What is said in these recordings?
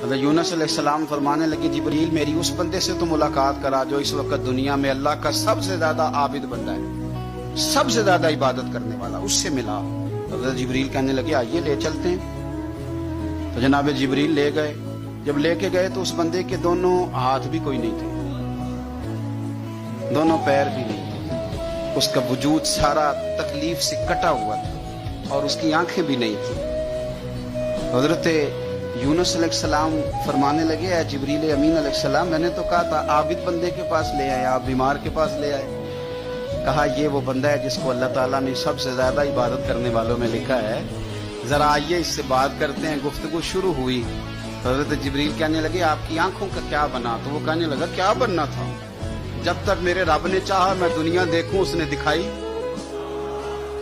حضرت یونس علیہ السلام فرمانے لگے جبریل میری اس بندے سے تو ملاقات کرا جو اس وقت دنیا میں اللہ کا سب سے زیادہ عابد بندہ ہے، سب سے زیادہ عبادت کرنے والا، اس سے ملا۔ حضرت جبریل کہنے لگے آئیے لے چلتے ہیں۔ تو جناب جبریل لے گئے۔ جب لے کے گئے تو اس بندے کے دونوں ہاتھ بھی کوئی نہیں تھے، دونوں پیر بھی نہیں تھے، اس کا وجود سارا تکلیف سے کٹا ہوا تھا اور اس کی آنکھیں بھی نہیں تھیں۔ حضرت یونس علیہ السلام فرمانے لگے اے جبریل امین علیہ السلام، میں نے تو کہا تھا عابد بندے کے پاس لے آئے، آپ بیمار کے پاس لے آئے۔ کہا یہ وہ بندہ ہے جس کو اللہ تعالیٰ نے سب سے زیادہ عبادت کرنے والوں میں لکھا ہے، ذرا آئیے اس سے بات کرتے ہیں۔ گفتگو شروع ہوئی۔ حضرت جبریل کہنے لگے آپ کی آنکھوں کا کیا بنا؟ تو وہ کہنے لگا کیا بننا تھا؟ جب تک میرے رب نے چاہا میں دنیا دیکھوں اس نے دکھائی،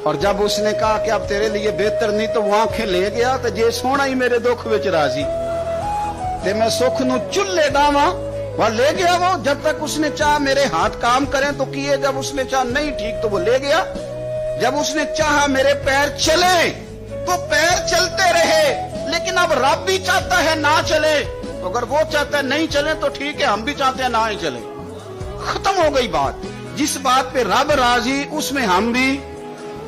اور جب اس نے کہا کہ اب تیرے لیے بہتر نہیں تو وہ آنکھیں لے گیا تو جے سونا ہی میرے دکھ وچ راضی تے میں سکھ نو چلے ڈاواں وہ لے گیا۔ وہ جب تک اس نے چاہا میرے ہاتھ کام کریں تو کیے، جب اس نے چاہا نہیں ٹھیک تو وہ لے گیا۔ جب اس نے چاہا میرے پیر چلے تو پیر چلتے رہے، لیکن اب رب بھی چاہتا ہے نہ چلے، تو اگر وہ چاہتا ہے نہیں چلے تو ٹھیک ہے، ہم بھی چاہتے ہیں نہ ہی چلے۔ ختم ہو گئی بات۔ جس بات پہ رب راضی اس میں ہم بھی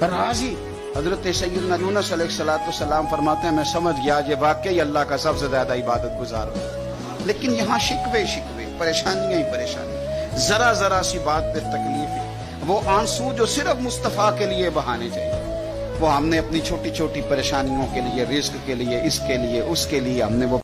راضی۔ حضرت سیدنا یونس علیہ السلام فرماتے ہیں میں سمجھ گیا یہ واقعی اللہ کا سب سے زیادہ عبادت گزار ہو، لیکن یہاں شکوے پریشانیاں ہی پریشانی، ذرا ذرا سی بات پہ تکلیف ہے۔ وہ آنسو جو صرف مصطفیٰ کے لیے بہانے چاہیے، وہ ہم نے اپنی چھوٹی چھوٹی پریشانیوں کے لیے، رزق کے لیے، اس کے لیے اس کے لیے ہم نے وہ